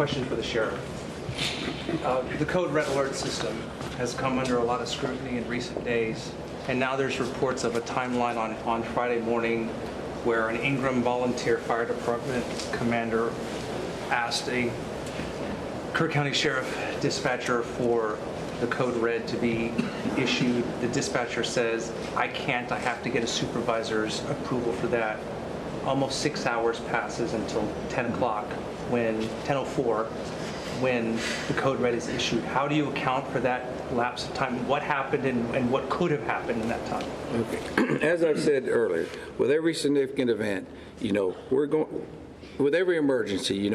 question for the sheriff. The code red alert system has come under a lot of scrutiny in recent days, and now there's reports of a timeline on Friday morning where an Ingram Volunteer Fire Department commander asked a Kerr County Sheriff dispatcher for the code red to be issued. The dispatcher says, I can't, I have to get a supervisor's approval for that. Almost 6 hours passes until 10 o'clock, when 10:04, when the code red is issued. How do you account for that lapse of time? What happened and what could have happened in that time? Okay. As I've said earlier, with every significant event, with every emergency,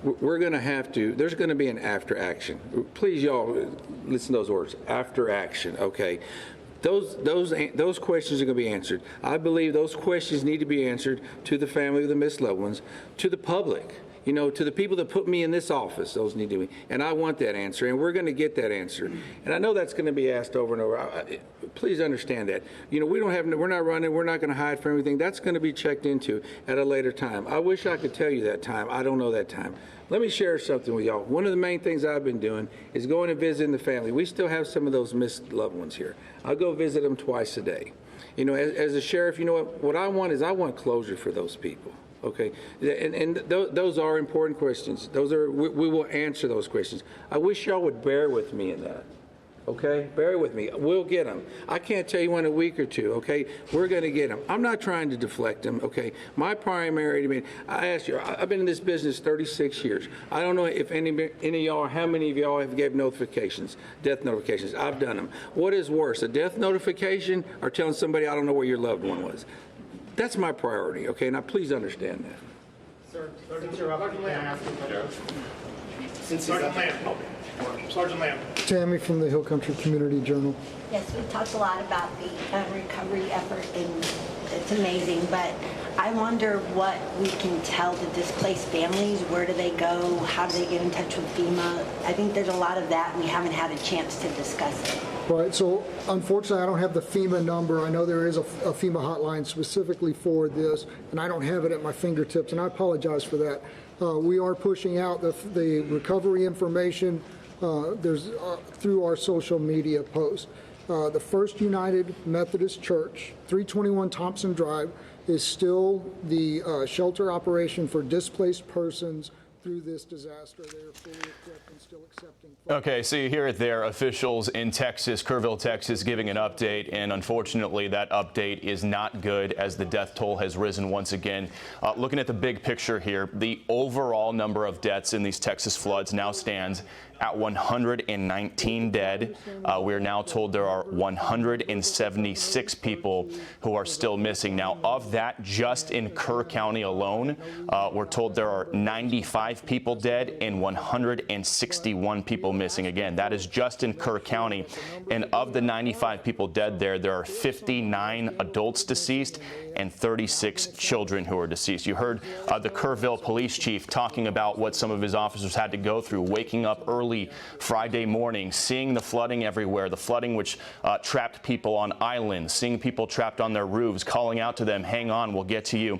we're going to have to, there's going to be an after action. Please, y'all, listen to those words, after action, okay? Those questions are going to be answered. I believe those questions need to be answered to the family of the missed loved ones, to the public. To the people that put me in this office, those need to be, and I want that answer, and we're going to get that answer. And I know that's going to be asked over and over. Please understand that. We're not running, we're not going to hide from everything. That's going to be checked into at a later time. I wish I could tell you that time. I don't know that time. Let me share something with y'all. One of the main things I've been doing is going and visiting the family. We still have some of those missed loved ones here. I'll go visit them twice a day. As a sheriff, what I want is I want closure for those people. Okay, and those are important questions. We will answer those questions. I wish y'all would bear with me in that. Okay, bear with me. We'll get them. I can't tell you in a week or two. Okay, we're going to get them. I'm not trying to deflect them. Okay, my primary. I asked you. I've been in this business 36 years. I don't know if any of y'all, how many of y'all have gave notifications, death notifications. I've done them. What is worse, a death notification or telling somebody I don't know where your loved one was? That's my priority, okay? Now, please understand that. Sir, Sergeant Lamb. Sergeant Lamb. Tammy from the Hill Country Community Journal. Yes, we talked a lot about the recovery effort, and it's amazing, but I wonder what we can tell the displaced families. Where do they go? How do they get in touch with FEMA? I think there's a lot of that, and we haven't had a chance to discuss it. Right, so unfortunately I don't have the FEMA number. I know there is a FEMA hotline specifically for this, and I don't have it at my fingertips, and I apologize for that. We are pushing out the recovery information through our social media posts. The First United Methodist Church, 321 Thompson Drive, is still the shelter operation for displaced persons through this disaster. They are fully equipped and still accepting funds. Okay, so you hear it there. Officials in Texas, Kerrville, Texas, giving an update, and unfortunately that update is not good as the death toll has risen once again. Looking at the big picture here, the overall number of deaths in these Texas floods now stands at 119 dead. We are now told there are 176 people who are still missing. Now, of that, just in Kerr County alone, we're told there are 95 people dead and 161 people missing. Again, that is just in Kerr County. And of the 95 people dead there are 59 adults deceased and 36 children who are deceased. You heard the Kerrville police chief talking about what some of his officers had to go through, waking up early Friday morning, seeing the flooding everywhere, the flooding which trapped people on islands, seeing people trapped on their roofs, calling out to them, hang on, we'll get to you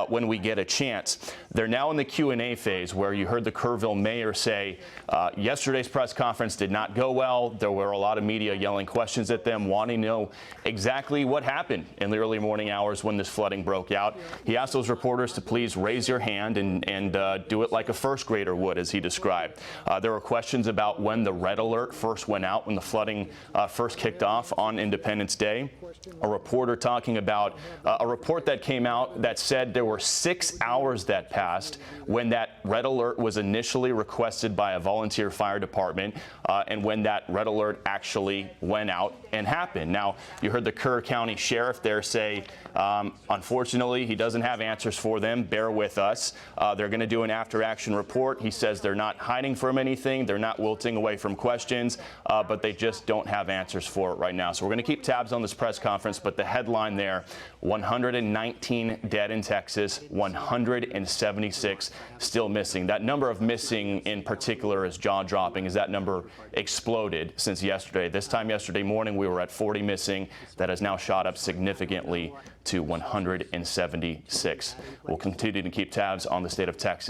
when we get a chance. They're now in the Q&A phase where you heard the Kerrville mayor say yesterday's press conference did not go well. There were a lot of media yelling questions at them, wanting to know exactly what happened in the early morning hours when this flooding broke out. He asked those reporters to please raise your hand and do it like a first grader would, as he described. There were questions about when the red alert first went out, when the flooding first kicked off on Independence Day. A reporter talking about a report that came out that said there were 6 hours that passed when that red alert was initially requested by a volunteer fire department and when that red alert actually went out and happened. Now, you heard the Kerr County Sheriff there say, unfortunately, he doesn't have answers for them. Bear with us. They're going to do an after-action report. He says they're not hiding from anything. They're not wilting away from questions, but they just don't have answers for it right now. So we're going to keep tabs on this press conference, but the headline there, 119 dead in Texas, 176 still missing. That number of missing in particular is jaw-dropping as that number exploded since yesterday. This time yesterday morning, we were at 40 missing. That has now shot up significantly to 176. We'll continue to keep tabs on the state of Texas.